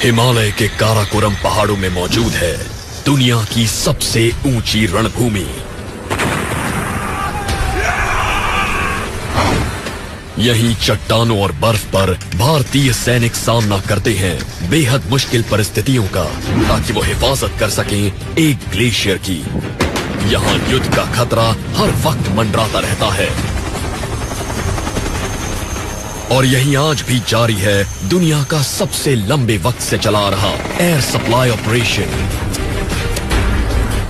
हिमालय के काराकोरम पहाड़ों में मौजूद है दुनिया की सबसे ऊंची रणभूमि। यहीं चट्टानों और बर्फ पर भारतीय सैनिक सामना करते हैं बेहद मुश्किल परिस्थितियों का, ताकि वो हिफाजत कर सकें एक ग्लेशियर की। यहाँ युद्ध का खतरा हर वक्त मंडराता रहता है और यही आज भी जारी है दुनिया का सबसे लंबे वक्त से चला आ रहा एयर सप्लाई ऑपरेशन।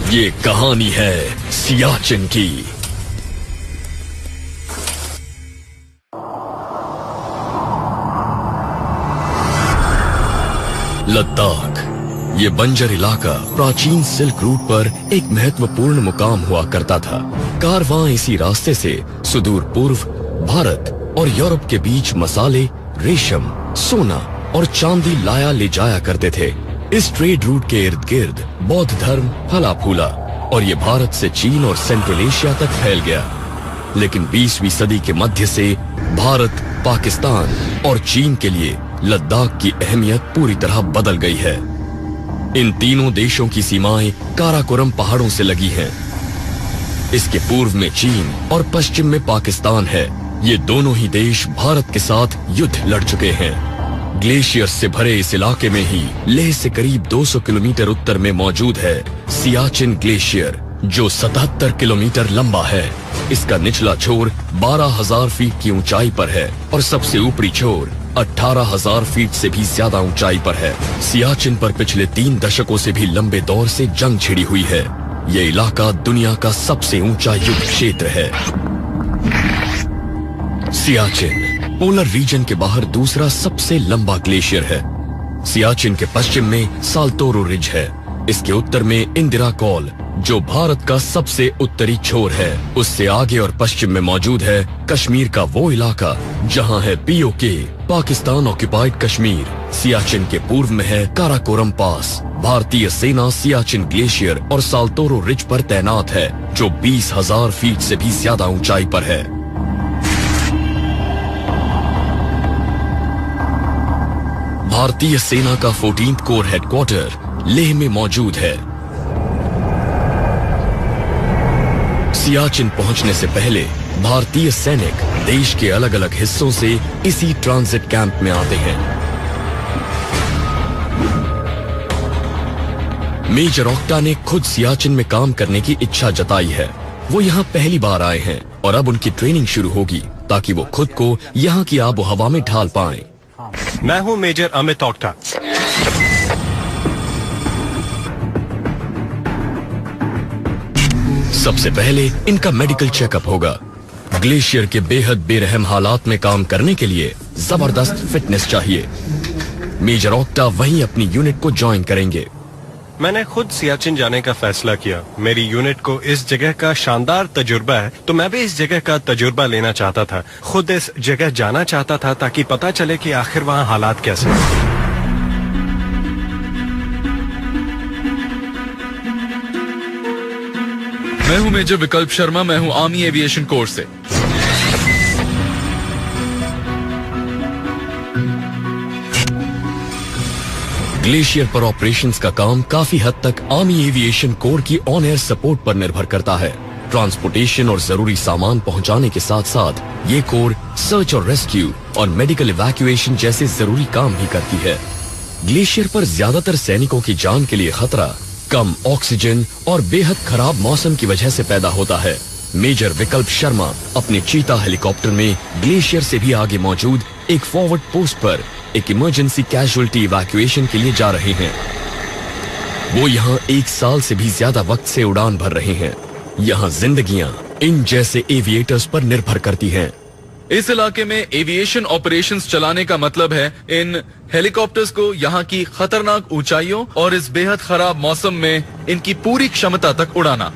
ये कहानी है सियाचिन की। लद्दाख, ये बंजर इलाका प्राचीन सिल्क रूट पर एक महत्वपूर्ण मुकाम हुआ करता था। कारवां इसी रास्ते से सुदूर पूर्व भारत और यूरोप के बीच मसाले, रेशम, सोना और चांदी लाया ले जाया करते थे। इस ट्रेड रूट के इर्द गिर्द बौद्ध धर्म फला फूला और ये भारत से चीन और सेंट्रल एशिया तक फैल गया। लेकिन 20वीं सदी के मध्य से भारत, पाकिस्तान और चीन के लिए लद्दाख की अहमियत पूरी तरह बदल गई है। इन तीनों देशों की सीमाएं काराकोरम पहाड़ों से लगी हैं। इसके पूर्व में चीन और पश्चिम में पाकिस्तान है। ये दोनों ही देश भारत के साथ युद्ध लड़ चुके हैं। ग्लेशियर से भरे इस इलाके में ही लेह से करीब 200 किलोमीटर उत्तर में मौजूद है सियाचिन ग्लेशियर, जो 77 किलोमीटर लंबा है। इसका निचला छोर 12,000 फीट की ऊंचाई पर है और सबसे ऊपरी छोर 18,000 फीट से भी ज्यादा ऊंचाई पर है। सियाचिन पर पिछले 3 दशकों से भी लंबे दौर से जंग छिड़ी हुई है। ये इलाका दुनिया का सबसे ऊंचा युद्ध क्षेत्र है। सियाचिन पोलर रीजन के बाहर दूसरा सबसे लंबा ग्लेशियर है। सियाचिन के पश्चिम में साल्तोरो रिज है। इसके उत्तर में इंदिरा कॉल, जो भारत का सबसे उत्तरी छोर है। उससे आगे और पश्चिम में मौजूद है कश्मीर का वो इलाका जहां है पीओके, पाकिस्तान ऑक्युपाइड कश्मीर। सियाचिन के पूर्व में है काराकोरम पास। भारतीय सेना सियाचिन ग्लेशियर और साल्तोरो रिज पर तैनात है, जो 20,000 फीट से भी ज्यादा ऊंचाई पर है। भारतीय सेना का 14th कोर हेडक्वार्टर लेह में मौजूद है। सियाचिन पहुंचने से पहले भारतीय सैनिक देश के अलग अलग हिस्सों से इसी ट्रांजिट कैंप में आते हैं। मेजर ऑक्टा ने खुद सियाचिन में काम करने की इच्छा जताई है। वो यहाँ पहली बार आए हैं और अब उनकी ट्रेनिंग शुरू होगी ताकि वो खुद को यहाँ की आबो हवा में ढाल पाएं। मैं हूँ मेजर अमित ऑक्टा। सबसे पहले इनका मेडिकल चेकअप होगा। ग्लेशियर के बेहद बेरहम हालात में काम करने के लिए जबरदस्त फिटनेस चाहिए। मेजर ऑक्टा वहीं अपनी यूनिट को ज्वाइन करेंगे। मैंने खुद सियाचिन जाने का फैसला किया। मेरी यूनिट को इस जगह का शानदार तजुर्बा है, तो मैं भी इस जगह का तजुर्बा लेना चाहता था। खुद इस जगह जाना चाहता था ताकि पता चले कि आखिर वहाँ हालात कैसे हैं। मैं हूँ मेजर विकल्प शर्मा। मैं हूँ आर्मी एविएशन कोर्स से। ग्लेशियर पर ऑपरेशंस का काम काफी हद तक आर्मी एविएशन कोर की ऑन एयर सपोर्ट पर निर्भर करता है। ट्रांसपोर्टेशन और जरूरी सामान पहुंचाने के साथ साथ ये कोर सर्च और रेस्क्यू और मेडिकल इवैक्यूएशन जैसे जरूरी काम भी करती है। ग्लेशियर पर ज्यादातर सैनिकों की जान के लिए खतरा कम ऑक्सीजन और बेहद खराब मौसम की वजह से पैदा होता है। मेजर विकल्प शर्मा अपने चीता हेलीकॉप्टर में ग्लेशियर से भी आगे मौजूद एक फॉरवर्ड पोस्ट पर एक इमरजेंसी कैजुअल्टी इवैक्यूएशन के लिए जा रहे हैं। वो यहाँ 1 साल से भी ज्यादा वक्त से उड़ान भर रहे हैं। यहाँ जिंदगियां इन जैसे एविएटर्स पर निर्भर करती हैं। इस इलाके में एविएशन ऑपरेशंस चलाने का मतलब है इन हेलीकॉप्टर्स को यहाँ की खतरनाक ऊंचाइयों और इस बेहद खराब मौसम में इनकी पूरी क्षमता तक उड़ाना।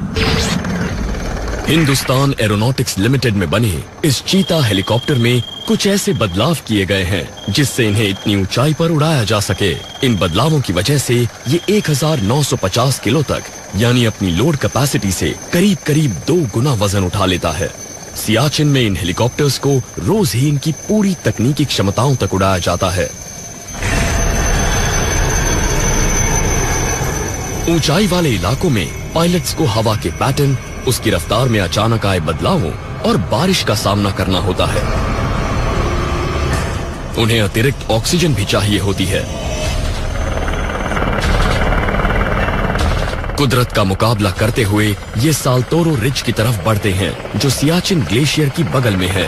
हिंदुस्तान एरोनॉटिक्स लिमिटेड में बने इस चीता हेलीकॉप्टर में कुछ ऐसे बदलाव किए गए हैं जिससे इन्हें इतनी ऊंचाई पर उड़ाया जा सके। इन बदलावों की वजह से ये 1950 किलो तक यानी अपनी लोड कैपेसिटी से करीब करीब 2 गुना वजन उठा लेता है। सियाचिन में इन हेलीकॉप्टर्स को रोज ही इनकी पूरी तकनीकी क्षमताओं तक उड़ाया जाता है। ऊंचाई वाले इलाकों में पायलट्स को हवा के पैटर्न, उसकी रफ्तार में अचानक आए बदलावों और बारिश का सामना करना होता है। उन्हें अतिरिक्त ऑक्सीजन भी चाहिए होती है। कुदरत का मुकाबला करते हुए ये साल्तोरो रिज की तरफ बढ़ते हैं, जो सियाचिन ग्लेशियर की बगल में है।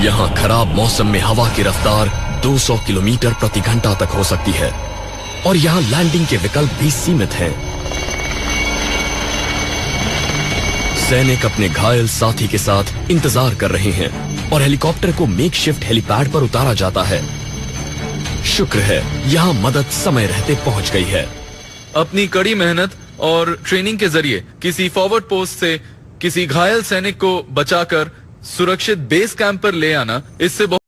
यहाँ खराब मौसम में हवा की रफ्तार 200 किलोमीटर प्रति घंटा तक हो सकती है और यहाँ लैंडिंग के विकल्प भी सीमित हैं। सैनिक अपने घायल साथी के साथ इंतजार कर रहे हैं और हेलीकॉप्टर को मेकशिफ्ट हेलीपैड पर उतारा जाता है। शुक्र है यहाँ मदद समय रहते पहुंच गई है। अपनी कड़ी मेहनत और ट्रेनिंग के जरिए किसी फॉरवर्ड पोस्ट से किसी घायल सैनिक को बचाकर सुरक्षित बेस कैंप पर ले आना, इससे बहुत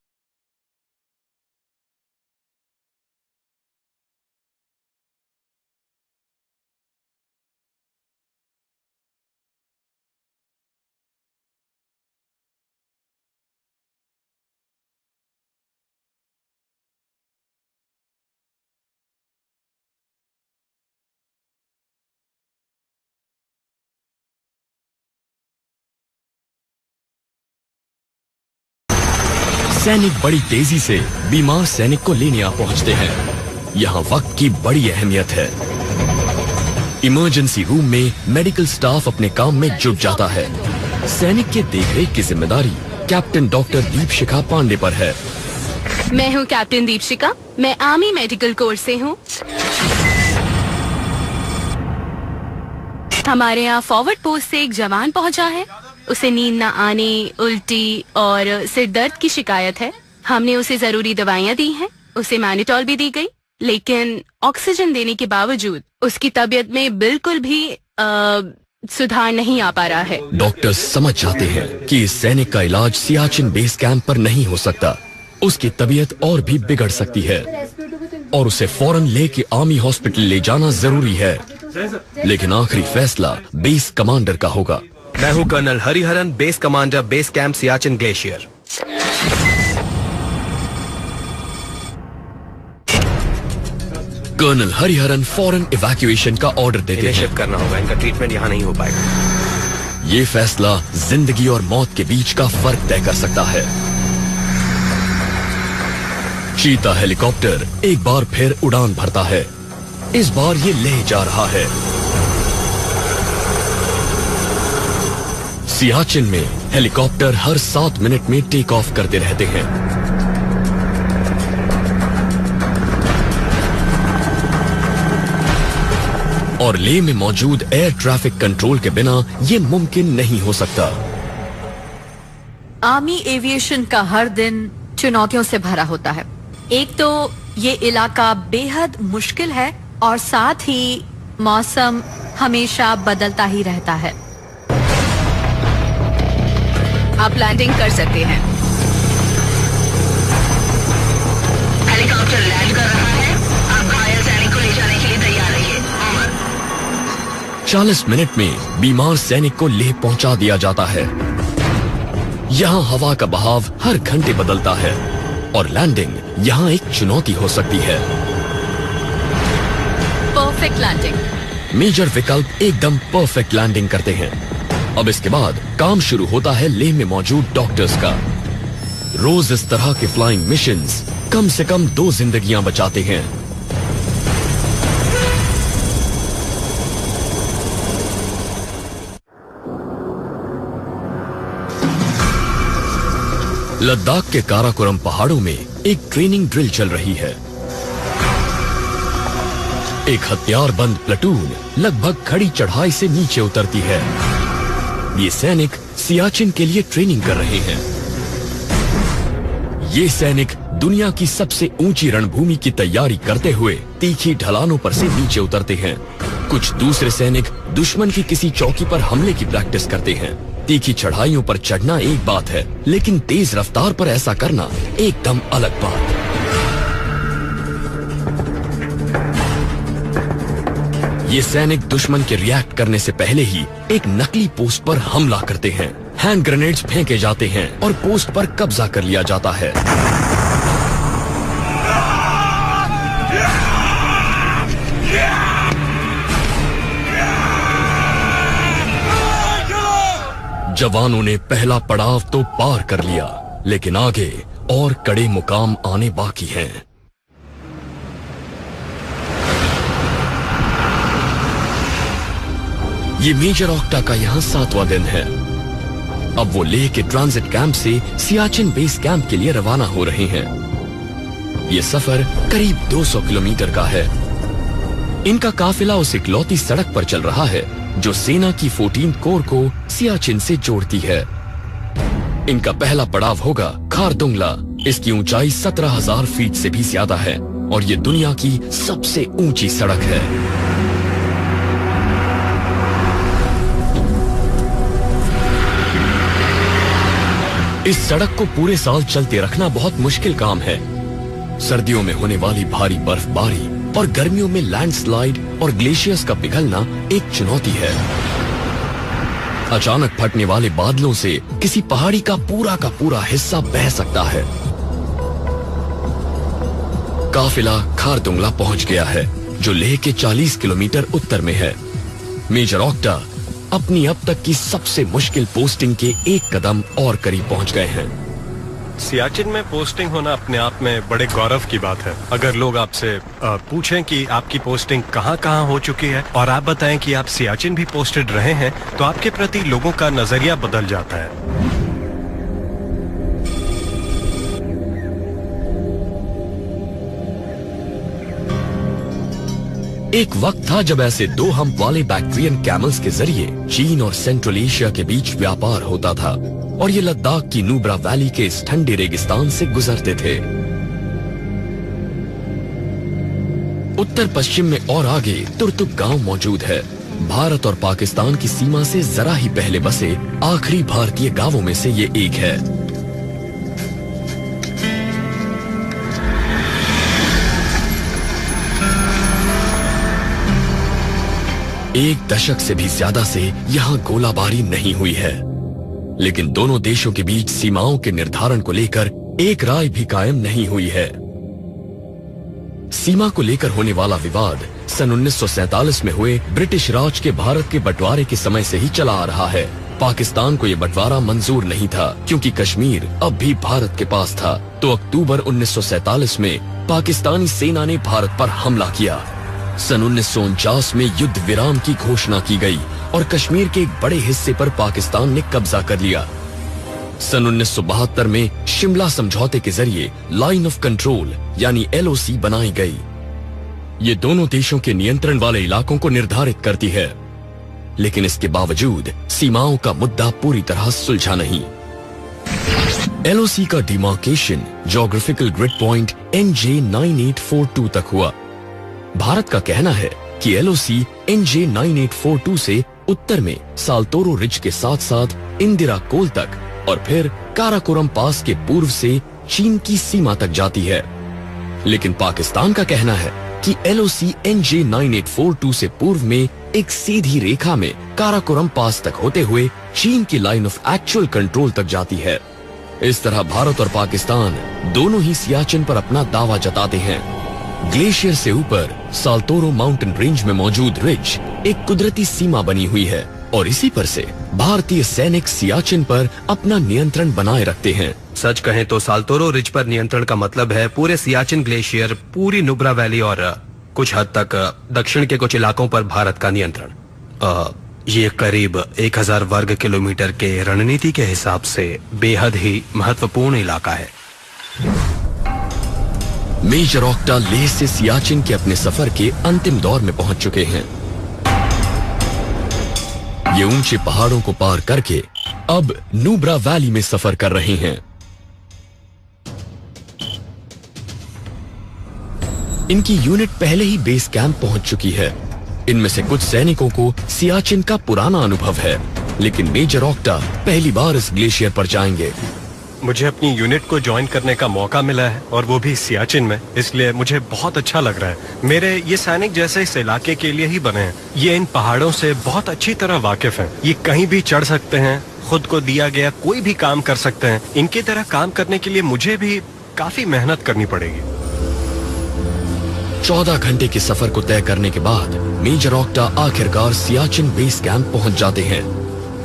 सैनिक बड़ी तेजी से बीमार सैनिक को लेने आ पहुंचते हैं। यहाँ वक्त की बड़ी अहमियत है। इमरजेंसी रूम में मेडिकल स्टाफ अपने काम में जुट जाता है। सैनिक के देखरेख की जिम्मेदारी कैप्टन डॉक्टर दीपशिखा पांडे पर है। मैं हूँ कैप्टन दीपशिखा। मैं आर्मी मेडिकल कोर्स से हूँ। हमारे यहाँ फॉरवर्ड पोस्ट से एक जवान पहुँचा है। उसे नींद न आने, उल्टी और सिर दर्द की शिकायत है। हमने उसे जरूरी दवाइयाँ दी हैं। उसे मैनिटॉल भी दी गई, लेकिन ऑक्सीजन देने के बावजूद उसकी तबीयत में बिल्कुल भी सुधार नहीं आ पा रहा है। डॉक्टर्स समझ जाते हैं कि इस सैनिक का इलाज सियाचिन बेस कैंप पर नहीं हो सकता। उसकी तबीयत और भी बिगड़ सकती है और उसे फौरन लेके आर्मी हॉस्पिटल ले जाना जरूरी है। लेकिन आखिरी फैसला बेस कमांडर का होगा। मैं हूँ colonel Hariharan, base commander, base camp Siachen glacier. Colonel Hariharan फौरन इवैक्यूएशन का ऑर्डर देते हैं। शिफ्ट करना होगा, इनका ट्रीटमेंट यहाँ नहीं हो पाएगा। ये फैसला जिंदगी और मौत के बीच का फर्क तय कर सकता है। चीता हेलीकॉप्टर एक बार फिर उड़ान भरता है। इस बार ये ले जा रहा है। सियाचिन में हेलीकॉप्टर हर 7 मिनट में टेक ऑफ करते रहते हैं। और लेह में मौजूद एयर ट्रैफिक कंट्रोल के बिना ये मुमकिन नहीं हो सकता। आर्मी एविएशन का हर दिन चुनौतियों से भरा होता है। एक तो ये इलाका बेहद मुश्किल है और साथ ही मौसम हमेशा बदलता ही रहता है। आप लैंडिंग कर सकते हैं। हेलीकॉप्टर लैंड कर रहा है। आप घायल सैनिक को ले जाने के लिए तैयार रहिए। 40 मिनट में बीमार सैनिक को लेह पहुंचा दिया जाता है। यहाँ हवा का बहाव हर घंटे बदलता है और लैंडिंग यहाँ एक चुनौती हो सकती है। Perfect landing. मेजर विकल्प एकदम परफेक्ट लैंडिंग करते हैं। अब इसके बाद काम शुरू होता है लेह में मौजूद डॉक्टर्स का। रोज इस तरह के फ्लाइंग मिशंस कम से कम 2 जिंदगियां बचाते हैं। लद्दाख के काराकोरम पहाड़ों में एक ट्रेनिंग ड्रिल चल रही है। एक हथियारबंद प्लाटून लगभग खड़ी चढ़ाई से नीचे उतरती है। ये सैनिक सियाचिन के लिए ट्रेनिंग कर रहे हैं। ये सैनिक दुनिया की सबसे ऊंची रणभूमि की तैयारी करते हुए तीखी ढलानों पर से नीचे उतरते हैं। कुछ दूसरे सैनिक दुश्मन की किसी चौकी पर हमले की प्रैक्टिस करते हैं। तीखी चढ़ाइयों पर चढ़ना एक बात है, लेकिन तेज रफ्तार पर ऐसा करना एकदम अलग बात। ये सैनिक दुश्मन के रिएक्ट करने से पहले ही एक नकली पोस्ट पर हमला करते हैं। हैंड ग्रेनेड्स फेंके जाते हैं और पोस्ट पर कब्जा कर लिया जाता है। जवानों ने पहला पड़ाव तो पार कर लिया, लेकिन आगे और कड़े मुकाम आने बाकी हैं। ये मेजर ऑक्टा का यहां 7वां दिन है। अब वो लेह के ट्रांजिट कैंप से सियाचिन बेस कैंप के लिए रवाना हो रहे हैं। ये सफर करीब 200 किलोमीटर का है। इनका काफिला उस इकलौती सड़क पर चल रहा है जो सेना की 14 कोर को सियाचिन से जोड़ती है। इनका पहला पड़ाव होगा खारदुंगला। इसकी ऊंचाई 17,000 फीट से भी ज्यादा है और ये दुनिया की सबसे ऊंची सड़क है। इस सड़क को पूरे साल चलते रखना बहुत मुश्किल काम है। सर्दियों में होने वाली भारी बर्फबारी और गर्मियों में लैंडस्लाइड और ग्लेशियर्स का पिघलना एक चुनौती है। अचानक फटने वाले बादलों से किसी पहाड़ी का पूरा हिस्सा बह सकता है। काफिला खारदुंगला पहुंच गया है जो लेह के 40 किलोमीटर उत्तर में है। मेजर ऑक्टा अपनी अब तक की सबसे मुश्किल पोस्टिंग के एक कदम और करीब पहुंच गए हैं। सियाचिन में पोस्टिंग होना अपने आप में बड़े गौरव की बात है। अगर लोग आपसे पूछें कि आपकी पोस्टिंग कहां हो चुकी है और आप बताएं कि आप सियाचिन भी पोस्टेड रहे हैं, तो आपके प्रति लोगों का नजरिया बदल जाता है। एक वक्त था जब ऐसे 2 हम्प वाले बैक्ट्रियन कैमल्स के जरिए चीन और सेंट्रल एशिया के बीच व्यापार होता था और ये लद्दाख की नुब्रा वैली के इस ठंडे रेगिस्तान से गुजरते थे। उत्तर पश्चिम में और आगे तुर्तुक गांव मौजूद है। भारत और पाकिस्तान की सीमा से जरा ही पहले बसे आखिरी भारतीय गांवों में से ये एक है। एक दशक से भी ज्यादा से यहाँ गोलाबारी नहीं हुई है, लेकिन दोनों देशों के बीच सीमाओं के निर्धारण को लेकर एक राय भी कायम नहीं हुई है। सीमा को लेकर होने वाला विवाद सन 1947 में हुए ब्रिटिश राज के भारत के बंटवारे के समय से ही चला आ रहा है। पाकिस्तान को यह बंटवारा मंजूर नहीं था क्योंकि कश्मीर अब भी भारत के पास था। तो अक्टूबर 1947 में पाकिस्तानी सेना ने भारत पर हमला किया। सन 1949 में युद्ध विराम की घोषणा की गई और कश्मीर के एक बड़े हिस्से पर पाकिस्तान ने कब्जा कर लिया। सन 1972 में शिमला समझौते के जरिए लाइन ऑफ कंट्रोल यानी LOC बनाई गई। ये दोनों देशों के नियंत्रण वाले इलाकों को निर्धारित करती है, लेकिन इसके बावजूद सीमाओं का मुद्दा पूरी तरह सुलझा नहीं। LOC का demarcation geographical grid point NJ 9842 तक हुआ। भारत का कहना है कि LOC NJ 9842 से उत्तर में साल्तोरो रिज के साथ साथ इंदिरा कोल तक और फिर काराकोरम पास के पूर्व से चीन की सीमा तक जाती है। लेकिन पाकिस्तान का कहना है कि LOC NJ 9842 से पूर्व में एक सीधी रेखा में काराकोरम पास तक होते हुए चीन की लाइन ऑफ एक्चुअल कंट्रोल तक जाती है। इस तरह भारत और पाकिस्तान दोनों ही सियाचिन पर अपना दावा जताते हैं। ग्लेशियर से ऊपर साल्तोरो माउंटेन रेंज में मौजूद रिज एक कुदरती सीमा बनी हुई है और इसी पर से भारतीय सैनिक सियाचिन पर अपना नियंत्रण बनाए रखते हैं। सच कहें तो साल्तोरो रिज पर नियंत्रण का मतलब है पूरे सियाचिन ग्लेशियर, पूरी नुब्रा वैली और कुछ हद तक दक्षिण के कुछ इलाकों पर भारत का नियंत्रण। ये करीब 1000 वर्ग किलोमीटर के रणनीति के हिसाब से बेहद ही महत्वपूर्ण इलाका है। मेजर ऑक्टा लेह से सियाचिन के अपने सफर के अंतिम दौर में पहुंच चुके हैं। ये ऊंचे पहाड़ों को पार करके अब नुब्रा वैली में सफर कर रहे हैं। इनकी यूनिट पहले ही बेस कैंप पहुंच चुकी है। इनमें से कुछ सैनिकों को सियाचिन का पुराना अनुभव है, लेकिन मेजर ऑक्टा पहली बार इस ग्लेशियर पर जाएंगे। मुझे अपनी यूनिट को ज्वाइन करने का मौका मिला है और वो भी सियाचिन में, इसलिए मुझे बहुत अच्छा लग रहा है। मेरे ये सैनिक जैसे इस इलाके के लिए ही बने हैं। ये इन पहाड़ों से बहुत अच्छी तरह वाकिफ हैं। ये कहीं भी चढ़ सकते हैं, खुद को दिया गया कोई भी काम कर सकते हैं। इनकी तरह काम करने के लिए मुझे भी काफी मेहनत करनी पड़ेगी। 14 घंटे के सफर को तय करने के बाद मेजर ऑक्टा आखिरकार सियाचिन बेस कैंप पहुंच जाते हैं।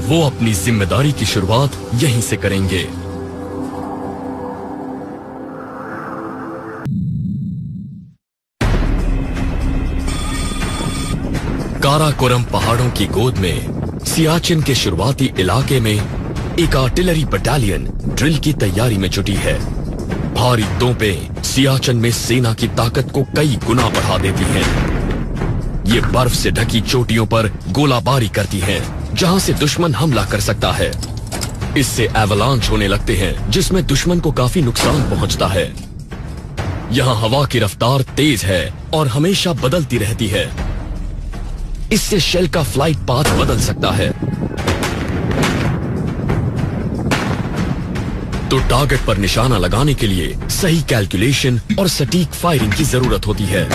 वो अपनी जिम्मेदारी की शुरुआत यहीं से करेंगे। काराकोरम पहाड़ों की गोद में सियाचिन के शुरुआती इलाके में एक आर्टिलरी बटालियन ड्रिल की तैयारी में जुटी है। भारी तोपें सियाचिन में सेना की ताकत को कई गुना बढ़ा देती हैं। ये बर्फ से ढकी चोटियों पर गोलाबारी करती हैं, जहां से दुश्मन हमला कर सकता है। इससे एवलांच होने लगते हैं, जिसमें दुश्मन को काफी नुकसान पहुंचता है। यहाँ हवा की रफ्तार तेज है और हमेशा बदलती रहती है। इससे शेल का फ्लाइट पाथ बदल सकता है। तो टारगेट पर निशाना लगाने के लिए सही कैलकुलेशन और सटीक फायरिंग की जरूरत होती है।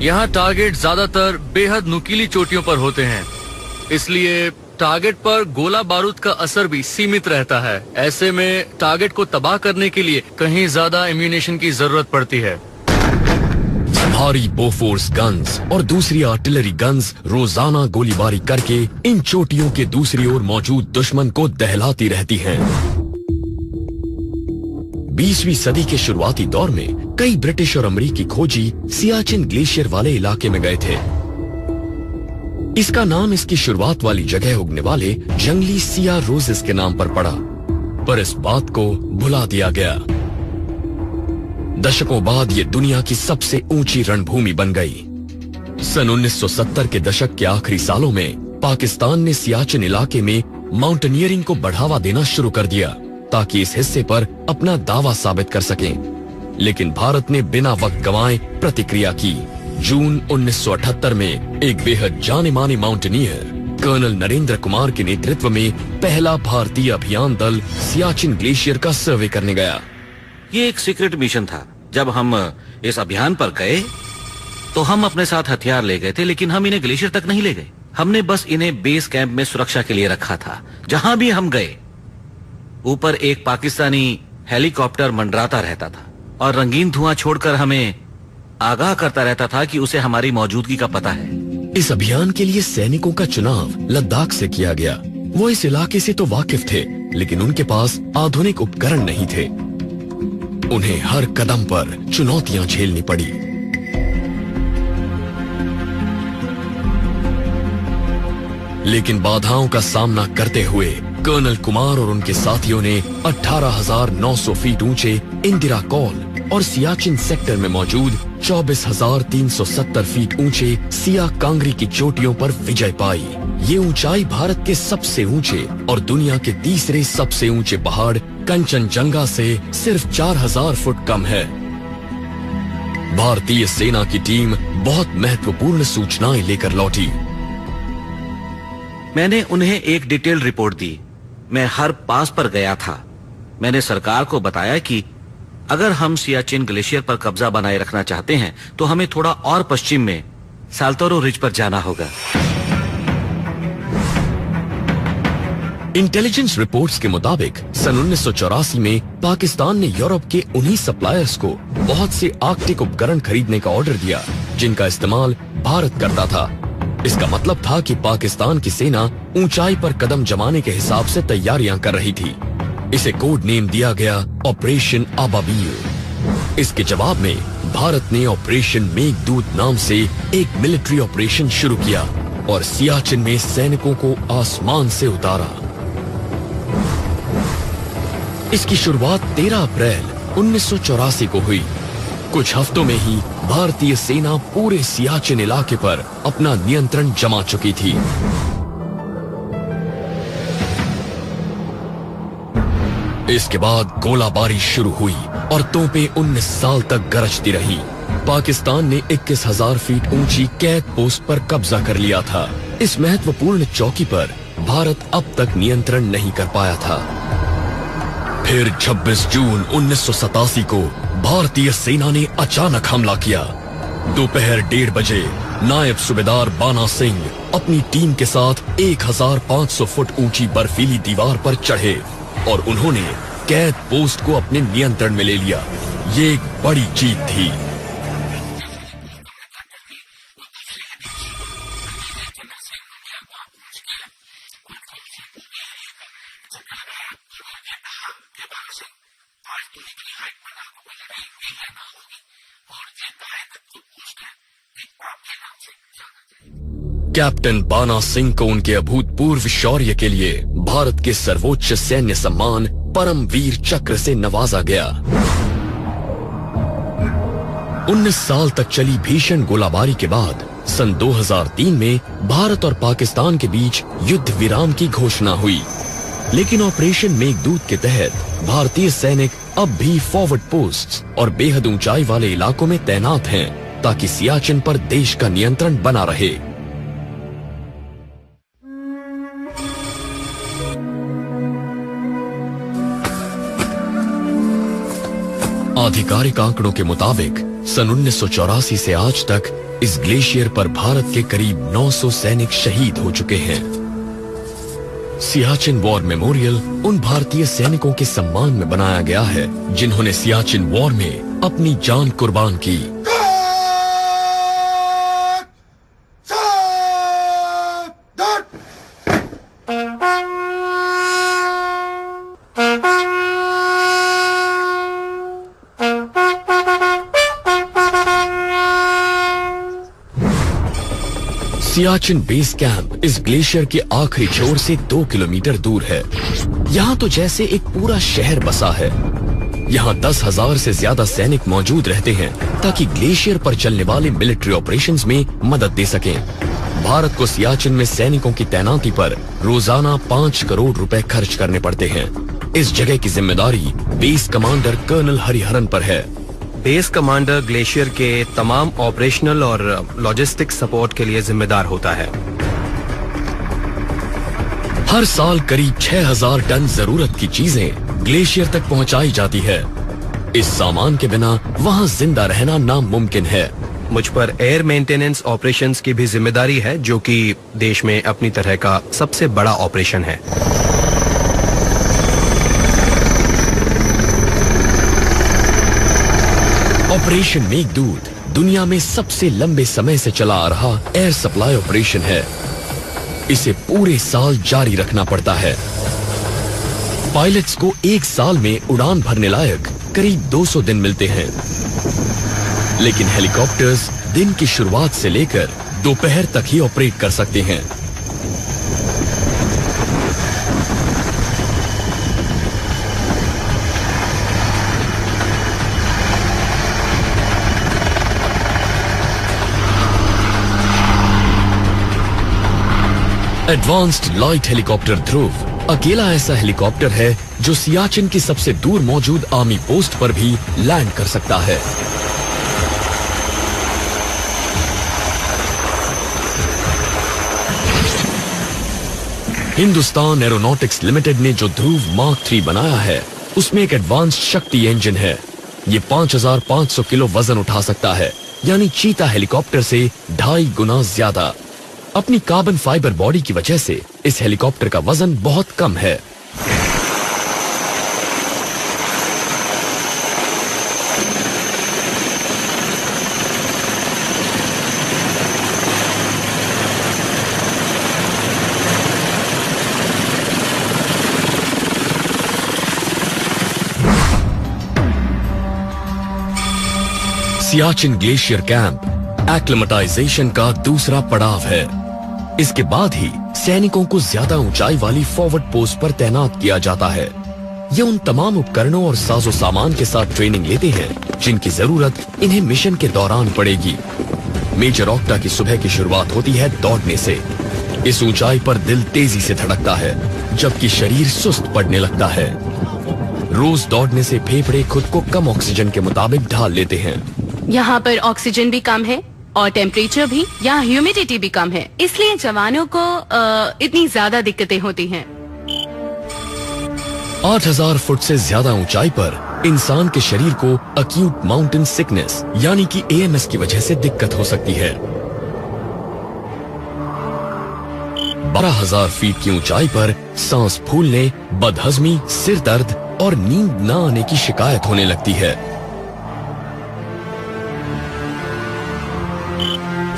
यहाँ टारगेट ज्यादातर बेहद नुकीली चोटियों पर होते हैं, इसलिए टारगेट पर गोला बारूद का असर भी सीमित रहता है। ऐसे में टारगेट को तबाह करने के लिए कहीं ज्यादा एम्यूनेशन की जरूरत पड़ती है। भारी बोफोर्स गन्स और दूसरी आर्टिलरी गन्स रोजाना गोलीबारी करके इन चोटियों के दूसरी ओर मौजूद दुश्मन को दहलाती रहती हैं। 20वीं सदी के शुरुआती दौर में कई ब्रिटिश और अमेरिकी खोजी सियाचिन ग्लेशियर वाले इलाके में गए थे। इसका नाम इसकी शुरुआत वाली जगह उगने वाले जंगली सिया रोजेस के नाम पर पड़ा, पर इस बात को भुला दिया गया। दशकों बाद ये दुनिया की सबसे ऊंची रणभूमि बन गई। सन 1970 के दशक के आखिरी सालों में पाकिस्तान ने सियाचिन इलाके में माउंटेनियरिंग को बढ़ावा देना शुरू कर दिया, ताकि इस हिस्से पर अपना दावा साबित कर सकें। लेकिन भारत ने बिना वक्त गंवाए प्रतिक्रिया की। जून 1978 में एक बेहद जाने माने माउंटेनियर कर्नल नरेंद्र कुमार के नेतृत्व में पहला भारतीय अभियान दल सियाचिन ग्लेशियर का सर्वे करने गया। ये एक सीक्रेट मिशन था। जब हम इस अभियान पर गए तो हम अपने साथ हथियार ले गए थे, लेकिन हम इन्हें ग्लेशियर तक नहीं ले गए। हमने बस इन्हें बेस कैंप में सुरक्षा के लिए रखा था। जहां भी हम गए, ऊपर एक पाकिस्तानी हेलीकॉप्टर मंडराता रहता था और रंगीन धुआं छोड़कर हमें आगाह करता रहता था कि उसे हमारी मौजूदगी का पता है। इस अभियान के लिए सैनिकों का चुनाव लद्दाख से किया गया। वो इस इलाके से तो वाकिफ थे, लेकिन उनके पास आधुनिक उपकरण नहीं थे। उन्हें हर कदम पर चुनौतियां झेलनी पड़ी। लेकिन बाधाओं का सामना करते हुए कर्नल कुमार और उनके साथियों ने 18,900 फीट ऊंचे इंदिरा कॉल और सियाचिन सेक्टर में मौजूद 24,370 फीट ऊंचे सिया कांगरी की चोटियों पर विजय पाई। ये ऊंचाई भारत के सबसे ऊंचे और दुनिया के तीसरे सबसे ऊंचे पहाड़ कंचनजंगा से सिर्फ 4,000 फुट कम है। भारतीय सेना की टीम बहुत महत्वपूर्ण सूचनाएं लेकर लौटी। मैंने उन्हें एक डिटेल रिपोर्ट दी। मैं हर पास पर गया था। मैंने सरकार को बताया कि अगर हम सियाचिन ग्लेशियर पर कब्जा बनाए रखना चाहते हैं तो हमें थोड़ा और पश्चिम में साल्तोरो रिज पर जाना होगा। इंटेलिजेंस रिपोर्ट्स के मुताबिक सन 1984 में पाकिस्तान ने यूरोप के उन्हीं सप्लायर्स को बहुत से आर्कटिक उपकरण खरीदने का ऑर्डर दिया, जिनका इस्तेमाल भारत करता था। इसका मतलब था कि पाकिस्तान की सेना ऊंचाई पर कदम जमाने के हिसाब से तैयारियां कर रही थी। इसे कोड नेम दिया गया ऑपरेशन आबाबील। इसके जवाब में भारत ने ऑपरेशन मेघदूत नाम से एक मिलिट्री ऑपरेशन शुरू किया और सियाचिन में सैनिकों को आसमान से उतारा। इसकी शुरुआत 13 अप्रैल 1984 को हुई। कुछ हफ्तों में ही भारतीय सेना पूरे सियाचिन इलाके पर अपना नियंत्रण जमा चुकी थी। इसके बाद गोलाबारी शुरू हुई और तोपें 19 साल तक गरजती रही। पाकिस्तान ने 21,000 फीट ऊंची कैद पोस्ट पर कब्जा कर लिया था। इस महत्वपूर्ण चौकी पर भारत अब तक नियंत्रण नहीं कर पाया था। फिर 26 जून 1987 को भारतीय सेना ने अचानक हमला किया। दोपहर 1:30 बजे नायब सूबेदार बाना सिंह अपनी टीम के साथ 1,500 फुट ऊंची बर्फीली दीवार पर चढ़े और उन्होंने कैद पोस्ट को अपने नियंत्रण में ले लिया। ये एक बड़ी जीत थी। कैप्टन बाना सिंह को उनके अभूतपूर्व शौर्य के लिए भारत के सर्वोच्च सैन्य सम्मान परमवीर चक्र से नवाजा गया। 19 साल तक चली भीषण गोलाबारी के बाद सन 2003 में भारत और पाकिस्तान के बीच युद्ध विराम की घोषणा हुई, लेकिन ऑपरेशन मेघदूत के तहत भारतीय सैनिक अब भी फॉरवर्ड पोस्ट्स और बेहद ऊंचाई वाले इलाकों में तैनात हैं ताकि सियाचिन पर देश का नियंत्रण बना रहे। आधिकारिक आंकड़ों के मुताबिक सन 1984 से आज तक इस ग्लेशियर पर भारत के करीब 900 सैनिक शहीद हो चुके हैं। सियाचिन वॉर मेमोरियल उन भारतीय सैनिकों के सम्मान में बनाया गया है जिन्होंने सियाचिन वॉर में अपनी जान कुर्बान की। सियाचिन बेस कैंप इस ग्लेशियर के आखिरी छोर से 2 किलोमीटर दूर है। यहाँ तो जैसे एक पूरा शहर बसा है। यहाँ 10,000 से ज्यादा सैनिक मौजूद रहते हैं ताकि ग्लेशियर पर चलने वाले मिलिट्री ऑपरेशंस में मदद दे सकें। भारत को सियाचिन में सैनिकों की तैनाती पर रोजाना 5 करोड़ रुपए खर्च करने पड़ते हैं। इस जगह की जिम्मेदारी बेस कमांडर कर्नल हरिहरन पर है। बेस कमांडर ग्लेशियर के तमाम ऑपरेशनल और लॉजिस्टिक सपोर्ट के लिए जिम्मेदार होता है। हर साल करीब 6,000 टन जरूरत की चीजें ग्लेशियर तक पहुंचाई जाती है। इस सामान के बिना वहां जिंदा रहना नामुमकिन है। मुझ पर एयर मेंटेनेंस ऑपरेशंस की भी जिम्मेदारी है, जो कि देश में अपनी तरह का सबसे बड़ा ऑपरेशन है। ऑपरेशन मेघदूत दुनिया में सबसे लंबे समय से चला आ रहा एयर सप्लाई ऑपरेशन है। इसे पूरे साल जारी रखना पड़ता है। पायलट्स को एक साल में उड़ान भरने लायक करीब 200 दिन मिलते हैं, लेकिन हेलीकॉप्टर्स दिन की शुरुआत से लेकर दोपहर तक ही ऑपरेट कर सकते हैं। एडवांस्ड लाइट हेलीकॉप्टर ध्रुव अकेला ऐसा हेलीकॉप्टर है जो सियाचिन की सबसे दूर मौजूद आर्मी पोस्ट पर भी लैंड कर सकता है। हिंदुस्तान एरोनॉटिक्स लिमिटेड ने जो ध्रुव मार्क 3 बनाया है, उसमें एक एडवांस्ड शक्ति इंजन है। ये 5,500 किलो वजन उठा सकता है, यानी चीता हेलीकॉप्टर से 2.5 गुना ज्यादा। अपनी कार्बन फाइबर बॉडी की वजह से इस हेलीकॉप्टर का वजन बहुत कम है। सियाचिन ग्लेशियर कैंप एक्लिमेटाइजेशन का दूसरा पड़ाव है। इसके बाद ही सैनिकों को ज्यादा ऊंचाई वाली फॉरवर्ड पोस्ट पर तैनात किया जाता है। ये उन तमाम उपकरणों और साजो सामान के साथ ट्रेनिंग लेते हैं जिनकी जरूरत इन्हें मिशन के दौरान पड़ेगी। मेजर ऑक्टा की सुबह की शुरुआत होती है दौड़ने से। इस ऊंचाई पर दिल तेजी से धड़कता है, जबकि शरीर सुस्त पड़ने लगता है। रोज दौड़ने से फेफड़े खुद को कम ऑक्सीजन के मुताबिक ढाल लेते हैं। यहाँ पर ऑक्सीजन भी कम है और टेम्परेचर भी, यहाँ ह्यूमिडिटी भी कम है, इसलिए जवानों को इतनी ज्यादा दिक्कतें होती हैं। 8,000 फुट से ज्यादा ऊंचाई पर इंसान के शरीर को अक्यूट माउंटेन सिकनेस यानी कि AMS की वजह से दिक्कत हो सकती है। 12,000 फीट की ऊंचाई पर सांस फूलने, बदहजमी, सिर दर्द और नींद न आने की शिकायत होने लगती है।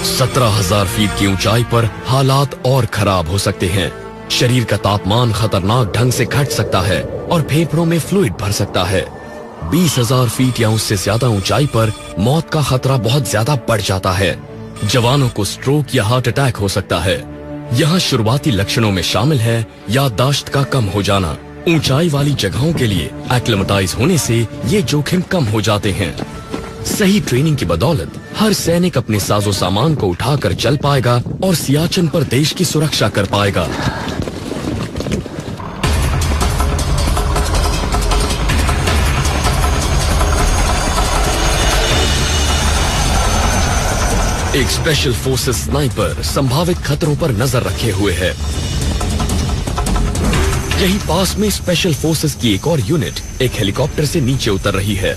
17,000 फीट की ऊंचाई पर हालात और खराब हो सकते हैं। शरीर का तापमान खतरनाक ढंग से घट सकता है और फेफड़ों में फ्लूइड भर सकता है। 20,000 फीट या उससे ज्यादा ऊंचाई पर मौत का खतरा बहुत ज्यादा बढ़ जाता है। जवानों को स्ट्रोक या हार्ट अटैक हो सकता है। यहाँ शुरुआती लक्षणों में शामिल है याददाश्त का कम हो जाना। ऊंचाई वाली जगहों के लिए एक्लिमेटाइज होने से ये जोखिम कम हो जाते हैं। सही ट्रेनिंग की बदौलत हर सैनिक अपने साजो सामान को उठाकर चल पाएगा और सियाचिन पर देश की सुरक्षा कर पाएगा। एक स्पेशल फोर्सेस स्नाइपर संभावित खतरों पर नजर रखे हुए है। यही पास में स्पेशल फोर्सेस की एक और यूनिट एक हेलीकॉप्टर से नीचे उतर रही है।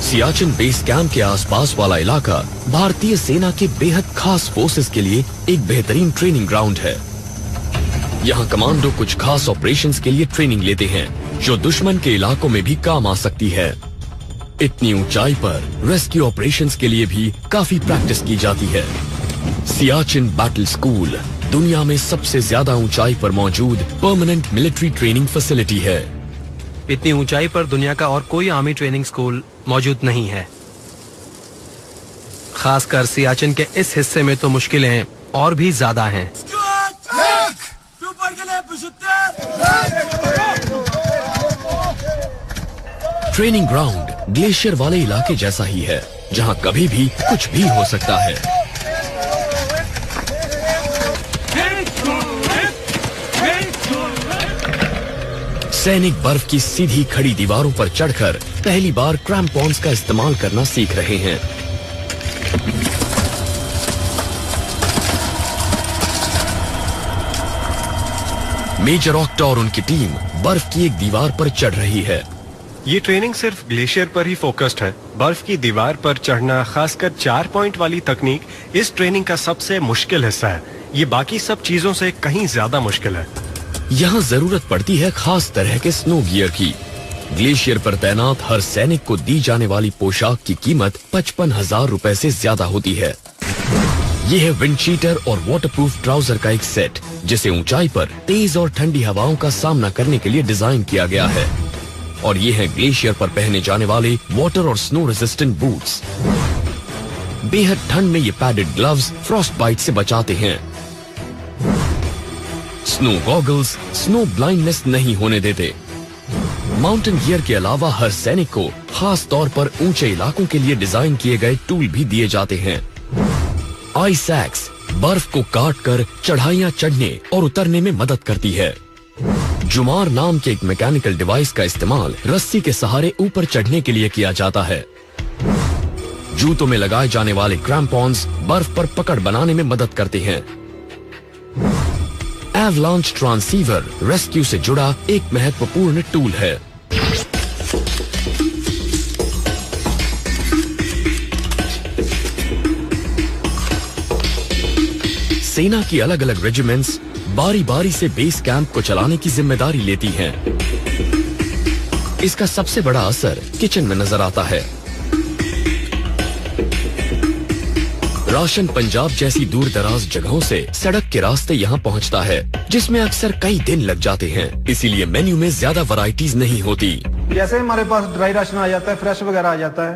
सियाचिन बेस कैंप के आसपास वाला इलाका भारतीय सेना के बेहद खास फोर्सेस के लिए एक बेहतरीन ट्रेनिंग ग्राउंड है। यहाँ कमांडो कुछ खास ऑपरेशंस के लिए ट्रेनिंग लेते हैं जो दुश्मन के इलाकों में भी काम आ सकती है। इतनी ऊंचाई पर रेस्क्यू ऑपरेशंस के लिए भी काफी प्रैक्टिस की जाती है। सियाचिन बैटल स्कूल दुनिया में सबसे ज्यादा ऊंचाई पर मौजूद परमानेंट मिलिट्री ट्रेनिंग फैसिलिटी है। इतनी ऊंचाई पर दुनिया का और कोई आर्मी ट्रेनिंग स्कूल मौजूद नहीं है। खासकर सियाचिन के इस हिस्से में तो मुश्किलें और भी ज्यादा हैं। ट्रेनिंग ग्राउंड ग्लेशियर वाले इलाके जैसा ही है जहां कभी भी कुछ भी हो सकता है। सैनिक बर्फ की सीधी खड़ी दीवारों पर चढ़कर पहली बार क्रैम्पॉन्स का इस्तेमाल करना सीख रहे हैं। मेजर ऑक्टा और उनकी टीम बर्फ की एक दीवार पर चढ़ रही है। ये ट्रेनिंग सिर्फ ग्लेशियर पर ही फोकस्ड है। बर्फ की दीवार पर चढ़ना, खासकर 4 पॉइंट वाली तकनीक, इस ट्रेनिंग का सबसे मुश्किल हिस्सा है। ये बाकी सब चीजों से कहीं ज्यादा मुश्किल है। यहाँ जरूरत पड़ती है खास तरह के स्नो गियर की। ग्लेशियर पर तैनात हर सैनिक को दी जाने वाली पोशाक की कीमत 55,000 रुपए से ज्यादा होती है। यह है विंड शीटर और वाटरप्रूफ ट्राउजर का एक सेट, जिसे ऊंचाई पर तेज और ठंडी हवाओं का सामना करने के लिए डिजाइन किया गया है। और ये है ग्लेशियर पर पहने जाने वाले वाटर और स्नो रेजिस्टेंट बूट्स। बेहद ठंड में ये पैडेड ग्लव्स फ्रॉस्ट बाइट से बचाते हैं। स्नो गॉगल्स स्नो ब्लाइंडनेस नहीं होने देते। माउंटेन गियर के अलावा हर सैनिक को खास तौर पर ऊंचे इलाकों के लिए डिजाइन किए गए टूल भी दिए जाते हैं। आइस एक्स बर्फ को काटकर चढ़ाइयां चढ़ने और उतरने में मदद करती है। जुमार नाम के एक मैकेनिकल डिवाइस का इस्तेमाल रस्सी के सहारे ऊपर चढ़ने के लिए किया जाता है। जूतों में लगाए जाने वाले क्रैम्पॉन्स बर्फ पर पकड़ बनाने में मदद करते हैं। एवलांच ट्रांसीवर रेस्क्यू से जुड़ा एक महत्वपूर्ण टूल है। सेना की अलग अलग रेजिमेंट्स बारी बारी से बेस कैंप को चलाने की जिम्मेदारी लेती हैं। इसका सबसे बड़ा असर किचन में नजर आता है। राशन पंजाब जैसी दूर दराज जगहों से सड़क के रास्ते यहाँ पहुँचता है, जिसमें अक्सर कई दिन लग जाते हैं। इसीलिए मेन्यू में ज्यादा वैरायटीज नहीं होती। जैसे हमारे पास ड्राई राशन आ जाता है, फ्रेश वगैरह आ जाता है,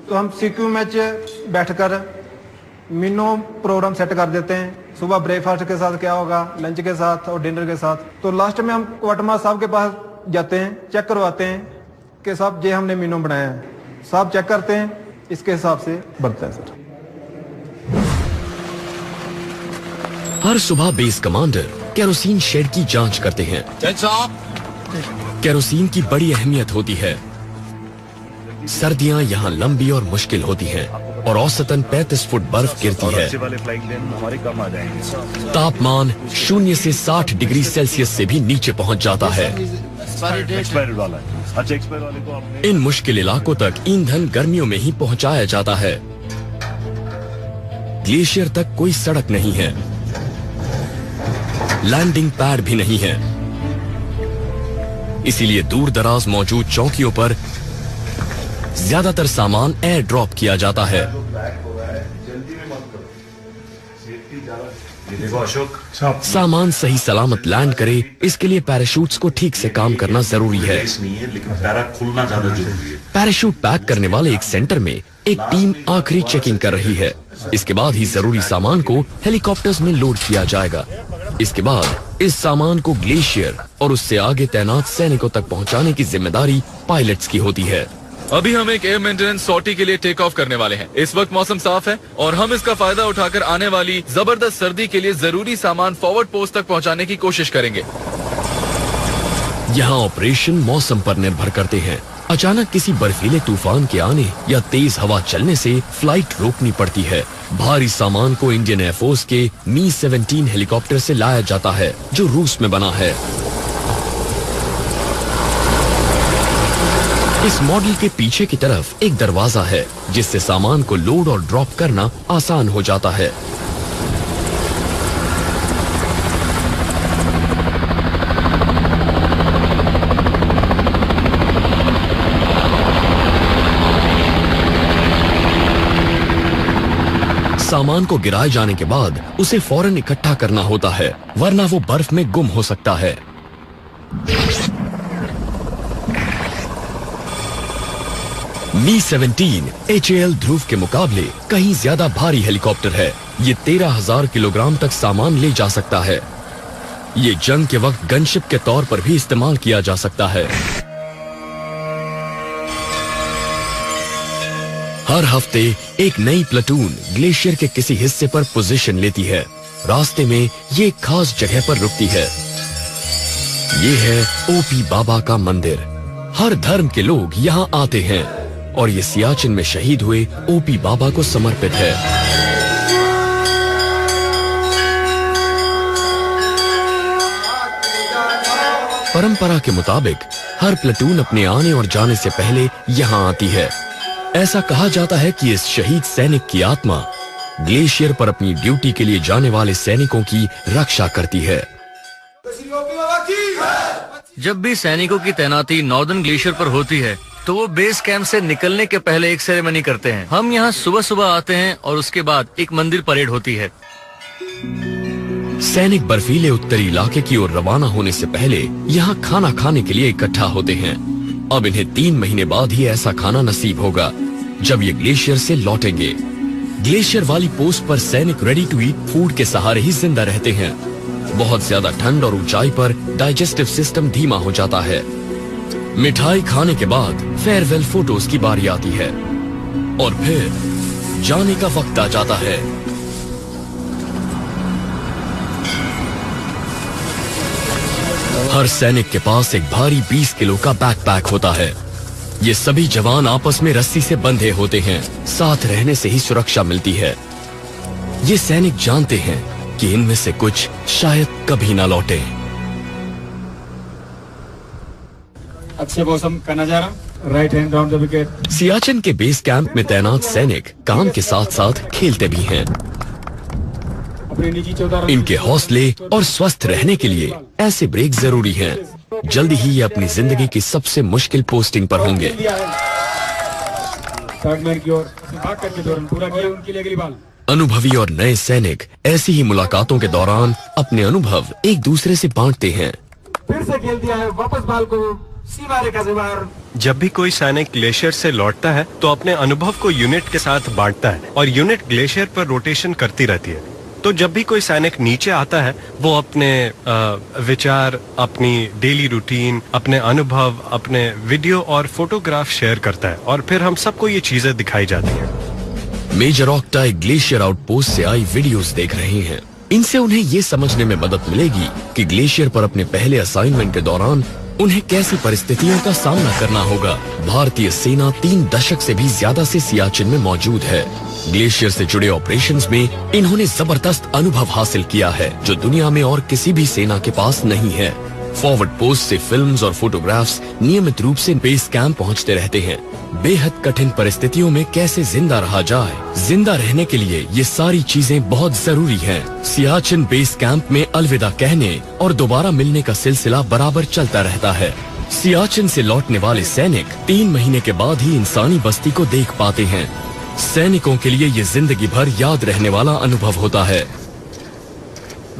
तो हम सीक्यू में बैठकर मेनू प्रोग्राम सेट कर देते हैं। सुबह ब्रेकफास्ट के साथ क्या होगा, लंच के साथ और डिनर के साथ। तो लास्ट में हम क्वार्टर साहब के पास जाते हैं, चेक करवाते हैं कि साहब ये हमने मेनू बनाया है। साहब चेक करते हैं, इसके हिसाब से बनता है सर। हर सुबह बेस कमांडर केरोसिन शेड की जांच करते हैं। केरोसिन की बड़ी अहमियत होती है। सर्दियां यहाँ लंबी और मुश्किल होती हैं और औसतन 35 फुट बर्फ गिरती है। तापमान 0 से 60 डिग्री सेल्सियस से भी नीचे पहुँच जाता है। इन मुश्किल इलाकों तक ईंधन गर्मियों में ही पहुँचाया जाता है। ग्लेशियर तक कोई सड़क नहीं है, लैंडिंग पैड भी नहीं है। इसीलिए दूर दराज मौजूद चौकियों पर ज्यादातर सामान एयर ड्रॉप किया जाता है। सामान सही सलामत लैंड करे, इसके लिए पैराशूट्स को ठीक से काम करना जरूरी है। पैराशूट पैक करने वाले एक सेंटर में एक टीम आखिरी चेकिंग कर रही है। इसके बाद ही जरूरी सामान को हेलीकॉप्टर्स में लोड किया जाएगा। इसके बाद इस सामान को ग्लेशियर और उससे आगे तैनात सैनिकों तक पहुंचाने की जिम्मेदारी पायलट्स की होती है। अभी हम एक एयर मेंटेनेंस सॉर्टी के लिए टेक ऑफ करने वाले हैं। इस वक्त मौसम साफ है और हम इसका फायदा उठाकर आने वाली जबरदस्त सर्दी के लिए जरूरी सामान फॉरवर्ड पोस्ट तक पहुंचाने की कोशिश करेंगे। यहाँ ऑपरेशन मौसम पर निर्भर करते हैं। अचानक किसी बर्फीले तूफान के आने या तेज हवा चलने से फ्लाइट रोकनी पड़ती है। भारी सामान को इंडियन एयरफोर्स के मी-17 हेलीकॉप्टर से लाया जाता है, जो रूस में बना है। इस मॉडल के पीछे की तरफ एक दरवाजा है, जिससे सामान को लोड और ड्रॉप करना आसान हो जाता है। सामान को गिराए जाने के बाद उसे फौरन इकट्ठा करना होता है, वरना वो बर्फ में गुम हो सकता है। मी-17 HAL ध्रुव के मुकाबले कहीं ज्यादा भारी हेलीकॉप्टर है। ये 13,000 किलोग्राम तक सामान ले जा सकता है। ये जंग के वक्त गनशिप के तौर पर भी इस्तेमाल किया जा सकता है। हर हफ्ते एक नई प्लेटून ग्लेशियर के किसी हिस्से पर पोजीशन लेती है। रास्ते में ये एक खास जगह पर रुकती है। ये है ओपी बाबा का मंदिर। हर धर्म के लोग यहाँ आते हैं और ये सियाचिन में शहीद हुए ओपी बाबा को समर्पित है। परंपरा के मुताबिक हर प्लेटून अपने आने और जाने से पहले यहाँ आती है। ऐसा कहा जाता है कि इस शहीद सैनिक की आत्मा ग्लेशियर पर अपनी ड्यूटी के लिए जाने वाले सैनिकों की रक्षा करती है। जब भी सैनिकों की तैनाती नॉर्दर्न ग्लेशियर पर होती है तो वो बेस कैंप से निकलने के पहले एक सेरेमनी करते हैं। हम यहाँ सुबह सुबह आते हैं और उसके बाद एक मंदिर परेड होती है। सैनिक बर्फीले उत्तरी इलाके की ओर रवाना होने से पहले यहाँ खाना खाने के लिए इकट्ठा होते हैं। अब इन्हें 3 महीने बाद ही ऐसा खाना नसीब होगा, जब ये ग्लेशियर से लौटेंगे। ग्लेशियर वाली पोस्ट पर सैनिक रेडी टू ईट फूड के सहारे ही जिंदा रहते हैं। बहुत ज्यादा ठंड और ऊंचाई पर डाइजेस्टिव सिस्टम धीमा हो जाता है। मिठाई खाने के बाद फेयरवेल फोटोज की बारी आती है और फिर जाने का वक्त आ जाता है। हर सैनिक के पास एक भारी 20 किलो का बैकपैक होता है। ये सभी जवान आपस में रस्सी से बंधे होते हैं। साथ रहने से ही सुरक्षा मिलती है। ये सैनिक जानते हैं कि इनमें से कुछ शायद कभी ना लौटे। अच्छे मौसम का नजारा, right hand round the wicket. Siachen के बेस कैंप में तैनात सैनिक काम के साथ साथ खेलते भी हैं। इनके हौसले और स्वस्थ रहने के लिए ऐसे ब्रेक जरूरी हैं। जल्दी ही ये अपनी जिंदगी की सबसे मुश्किल पोस्टिंग पर होंगे। अनुभवी और नए सैनिक ऐसी ही मुलाकातों के दौरान अपने अनुभव एक दूसरे से बांटते हैं। फिर से खेल दिया है, वापस बाल को सीमा रेखा से बाहर। जब भी कोई सैनिक ग्लेशियर से लौटता है तो अपने अनुभव को यूनिट के साथ बांटता है और यूनिट ग्लेशियर पर रोटेशन करती रहती है। तो जब भी कोई सैनिक नीचे आता है वो अपने विचार, अपनी डेली रूटीन, अपने अनुभव, अपने वीडियो और फोटोग्राफ शेयर करता है और फिर हम सबको ये चीजें दिखाई जाती हैं। मेजर ऑक्टाई ग्लेशियर आउटपोस्ट से आई वीडियोस देख रहे हैं। इनसे उन्हें ये समझने में मदद मिलेगी कि ग्लेशियर पर अपने पहले असाइनमेंट के दौरान उन्हें कैसी परिस्थितियों का सामना करना होगा। भारतीय सेना 3 दशक से भी ज्यादा से सियाचिन में मौजूद है। ग्लेशियर से जुड़े ऑपरेशंस में इन्होंने जबरदस्त अनुभव हासिल किया है, जो दुनिया में और किसी भी सेना के पास नहीं है। फॉरवर्ड पोस्ट से फिल्म्स और फोटोग्राफ्स नियमित रूप से बेस कैंप पहुंचते रहते हैं। बेहद कठिन परिस्थितियों में कैसे जिंदा रहा जाए, जिंदा रहने के लिए ये सारी चीजें बहुत जरूरी हैं। सियाचिन बेस कैंप में अलविदा कहने और दोबारा मिलने का सिलसिला बराबर चलता रहता है। सियाचिन से लौटने वाले सैनिक 3 महीने के बाद ही इंसानी बस्ती को देख पाते हैं। सैनिकों के लिए ये जिंदगी भर याद रहने वाला अनुभव होता है।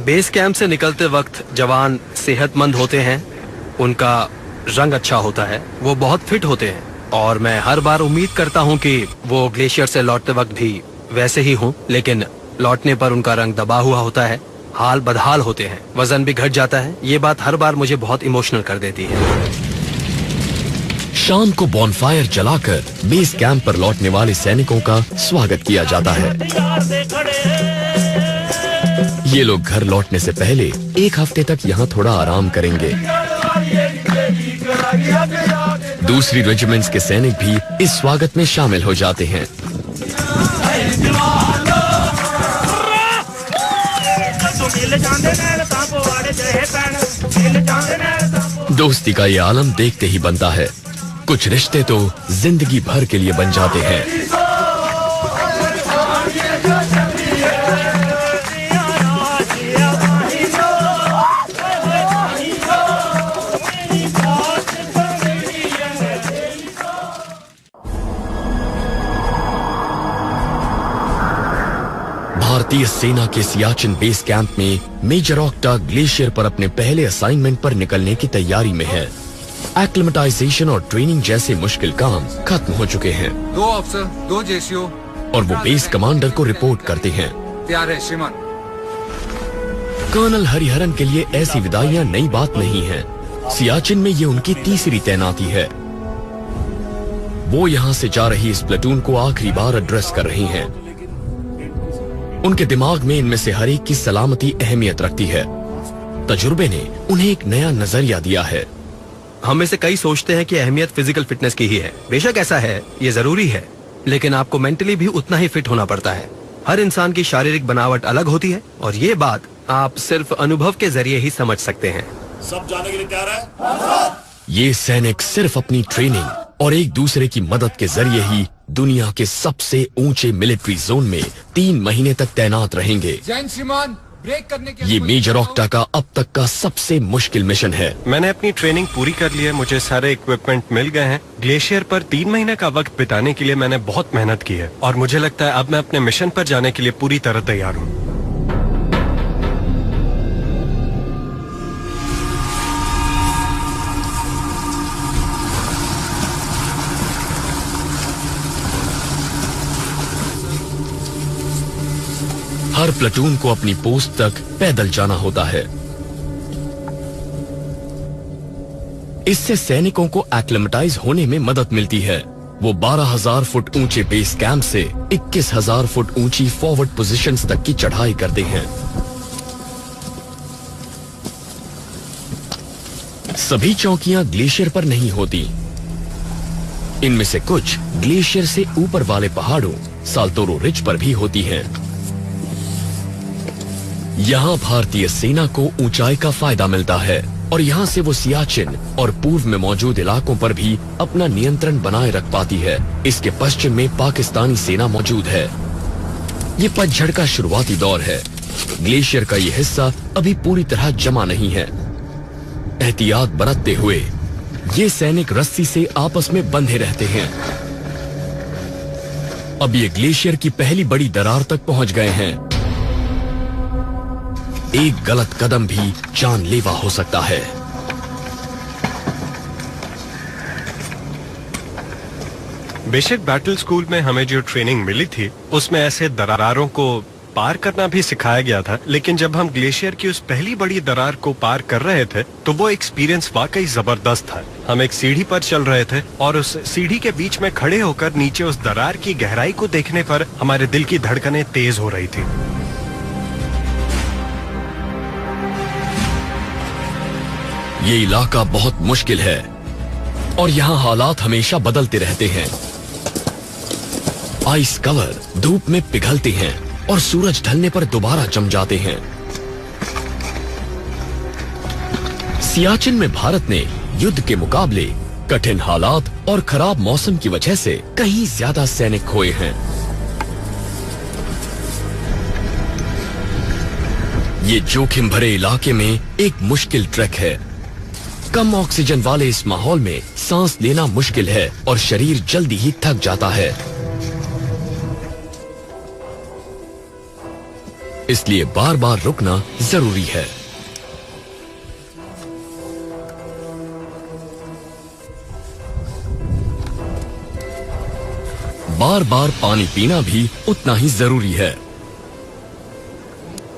बेस कैंप से निकलते वक्त जवान सेहतमंद होते हैं, उनका रंग अच्छा होता है, वो बहुत फिट होते हैं और मैं हर बार उम्मीद करता हूँ कि वो ग्लेशियर से लौटते वक्त भी वैसे ही हूँ, लेकिन लौटने पर उनका रंग दबा हुआ होता है, हाल बदहाल होते हैं, वजन भी घट जाता है। ये बात हर बार मुझे बहुत इमोशनल कर देती है। शाम को बॉनफायर जलाकर बेस कैंप पर लौटने वाले सैनिकों का स्वागत किया जाता है। ये लोग घर लौटने से पहले एक हफ्ते तक यहाँ थोड़ा आराम करेंगे। दूसरी रेजिमेंट्स के सैनिक भी इस स्वागत में शामिल हो जाते हैं। दोस्ती का ये आलम देखते ही बनता है। कुछ रिश्ते तो जिंदगी भर के लिए बन जाते हैं। भारतीय सेना के सियाचिन बेस कैंप में मेजर ऑक्टा ग्लेशियर पर अपने पहले असाइनमेंट पर निकलने की तैयारी में है। एक्लिमेटाइजेशन और ट्रेनिंग जैसे मुश्किल काम खत्म हो चुके हैं। 2 अफसर, 2 जेसीओ और वो बेस कमांडर को रिपोर्ट करते हैं। तैयार है श्रीमान। कर्नल हरिहरन के लिए ऐसी विदाइयां नई बात नहीं है। सियाचिन में ये उनकी तीसरी तैनाती है। वो यहाँ से जा रही इस प्लेटून को आखिरी बार एड्रेस कर रही हैं। उनके दिमाग में इनमें से हर एक की सलामती अहमियत रखती है। तजुर्बे ने उन्हें एक नया नजरिया दिया है। हम में से कई सोचते हैं कि अहमियत फिजिकल फिटनेस की ही है। बेशक ऐसा है, ये जरूरी है, लेकिन आपको मेंटली भी उतना ही फिट होना पड़ता है। हर इंसान की शारीरिक बनावट अलग होती है और ये बात आप सिर्फ अनुभव के जरिए ही समझ सकते हैं। सब जाने के लिए तैयार है? ये सैनिक सिर्फ अपनी ट्रेनिंग और एक दूसरे की मदद के जरिए ही दुनिया के सबसे ऊंचे मिलिट्री जोन में 3 महीने तक तैनात रहेंगे। जैन श्रीमान, ब्रेक करने के ये मेजर ऑक्टा का अब तक का सबसे मुश्किल मिशन है। मैंने अपनी ट्रेनिंग पूरी कर ली है, मुझे सारे इक्विपमेंट मिल गए हैं। ग्लेशियर पर 3 महीने का वक्त बिताने के लिए मैंने बहुत मेहनत की है और मुझे लगता है अब मैं अपने मिशन पर जाने के लिए पूरी तरह तैयार हूँ। हर प्लेटून को अपनी पोस्ट तक पैदल जाना होता है। इससे सैनिकों को एक्लिमेटाइज होने में मदद मिलती है। वो 12,000 फुट ऊंचे बेस कैंप से 21,000 फुट ऊंची फॉरवर्ड पोजीशंस तक की चढ़ाई करते हैं। सभी चौकियां ग्लेशियर पर नहीं होती। इनमें से कुछ ग्लेशियर से ऊपर वाले पहाड़ों साल्तोरो रिज पर भी होती हैं। यहाँ भारतीय सेना को ऊंचाई का फायदा मिलता है और यहाँ से वो सियाचिन और पूर्व में मौजूद इलाकों पर भी अपना नियंत्रण बनाए रख पाती है। इसके पश्चिम में पाकिस्तानी सेना मौजूद है। ये पतझड़ का शुरुआती दौर है। ग्लेशियर का ये हिस्सा अभी पूरी तरह जमा नहीं है। एहतियात बरतते हुए ये सैनिक रस्सी से आपस में बंधे रहते हैं। अब ये ग्लेशियर की पहली बड़ी दरार तक पहुंच गए हैं। एक गलत कदम भी जानलेवा हो सकता है। बेशक बैटल स्कूल में हमें जो ट्रेनिंग मिली थी उसमें ऐसे दरारों को पार करना भी सिखाया गया था, लेकिन जब हम ग्लेशियर की उस पहली बड़ी दरार को पार कर रहे थे तो वो एक्सपीरियंस वाकई जबरदस्त था। हम एक सीढ़ी पर चल रहे थे और उस सीढ़ी के बीच में खड़े होकर नीचे उस दरार की गहराई को देखने पर हमारे दिल की धड़कनें तेज हो रही थी। ये इलाका बहुत मुश्किल है और यहाँ हालात हमेशा बदलते रहते हैं। आइस कवर धूप में पिघलते हैं और सूरज ढलने पर दोबारा जम जाते हैं। सियाचिन में भारत ने युद्ध के मुकाबले कठिन हालात और खराब मौसम की वजह से कहीं ज्यादा सैनिक खोए हैं। ये जोखिम भरे इलाके में एक मुश्किल ट्रैक है। कम ऑक्सीजन वाले इस माहौल में सांस लेना मुश्किल है और शरीर जल्दी ही थक जाता है। इसलिए बार बार रुकना जरूरी है। बार बार पानी पीना भी उतना ही जरूरी है।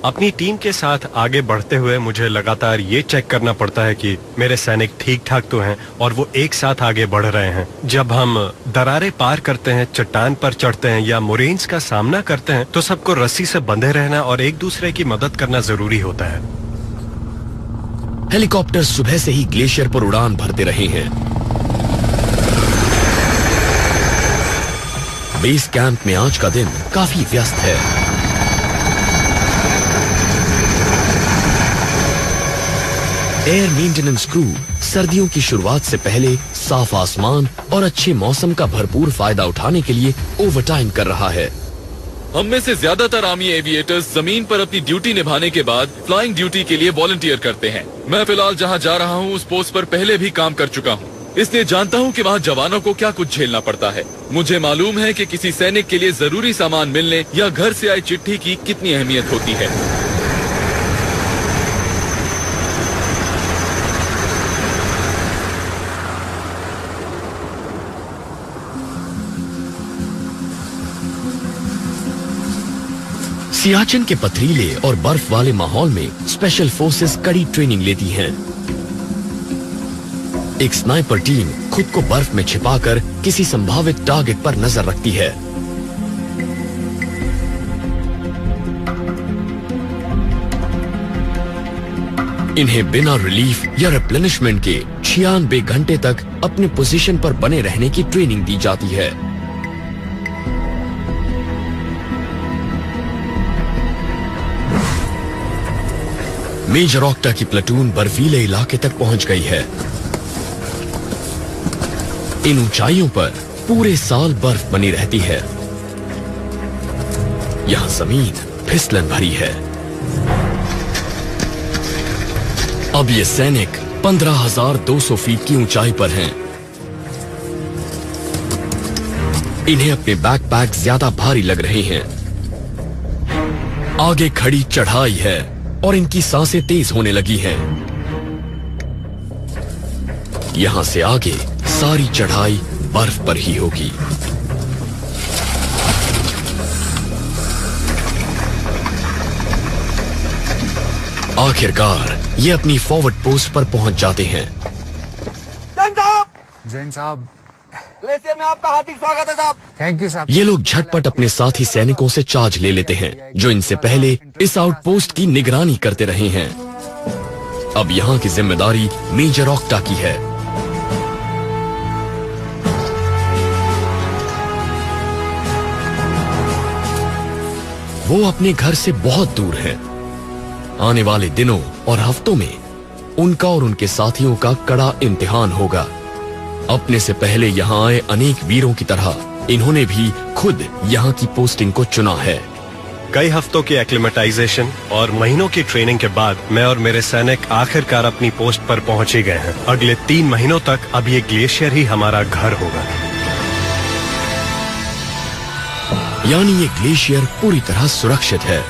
अपनी टीम के साथ आगे बढ़ते हुए मुझे लगातार ये चेक करना पड़ता है कि मेरे सैनिक ठीक ठाक तो हैं और वो एक साथ आगे बढ़ रहे हैं। जब हम दरारें पार करते हैं, चट्टान पर चढ़ते हैं या मोरेन्स का सामना करते हैं तो सबको रस्सी से बंधे रहना और एक दूसरे की मदद करना जरूरी होता है। हेलीकॉप्टर सुबह से ही ग्लेशियर पर उड़ान भरते रहे हैं। बेस कैंप में आज का दिन काफी व्यस्त है। एयर मेंटेनेंस क्रू सर्दियों की शुरुआत से पहले साफ आसमान और अच्छे मौसम का भरपूर फायदा उठाने के लिए ओवरटाइम कर रहा है। हम में से ज्यादातर आर्मी एविएटर्स जमीन पर अपनी ड्यूटी निभाने के बाद फ्लाइंग ड्यूटी के लिए वॉलंटियर करते हैं। मैं फिलहाल जहां जा रहा हूं उस पोस्ट पर पहले भी काम कर चुका हूं, इसलिए जानता हूं कि वहां जवानों को क्या कुछ झेलना पड़ता है। मुझे मालूम है कि किसी सैनिक के लिए जरूरी सामान मिलने या घर से आई चिट्ठी की कितनी अहमियत होती है। सियाचिन के पथरीले और बर्फ वाले माहौल में स्पेशल फोर्सेस कड़ी ट्रेनिंग लेती हैं। एक स्नाइपर टीम खुद को बर्फ में छिपाकर किसी संभावित टारगेट पर नजर रखती है। इन्हें बिना रिलीफ या रिप्लेनिशमेंट के 96 घंटे तक अपने पोजीशन पर बने रहने की ट्रेनिंग दी जाती है। मेजर ऑक्टा की प्लेटून बर्फीले इलाके तक पहुंच गई है। इन ऊंचाइयों पर पूरे साल बर्फ बनी रहती है। यहां जमीन फिसलन भरी है। अब ये सैनिक 15,200 फीट की ऊंचाई पर हैं। इन्हें अपने बैकपैक ज्यादा भारी लग रहे हैं। आगे खड़ी चढ़ाई है और इनकी सांसें तेज होने लगी हैं। यहां से आगे सारी चढ़ाई बर्फ पर ही होगी। आखिरकार ये अपनी फॉरवर्ड पोस्ट पर पहुंच जाते हैं। जैन साहब, ग्लेशियर में आपका हार्दिक स्वागत है साहब। थैंक यू साहब। ये लोग झटपट अपने साथी सैनिकों से चार्ज ले लेते हैं जो इनसे पहले इस आउटपोस्ट की निगरानी करते रहे हैं। अब यहाँ की जिम्मेदारी मेजर ऑक्टा की है। वो अपने घर से बहुत दूर हैं। आने वाले दिनों और हफ्तों में उनका और उनके साथियों का कड़ा इम्तिहान होगा। अपने से पहले यहाँ आए अनेक वीरों की तरह इन्होंने भी खुद यहाँ की पोस्टिंग को चुना है। कई हफ्तों की एक्लिमेटाइजेशन और महीनों की ट्रेनिंग के बाद मैं और मेरे सैनिक आखिरकार अपनी पोस्ट पर पहुंच ही गए हैं। अगले 3 महीनों तक अब ये ग्लेशियर ही हमारा घर होगा। यानी ये ग्लेशियर पूरी तरह सुरक्षित है।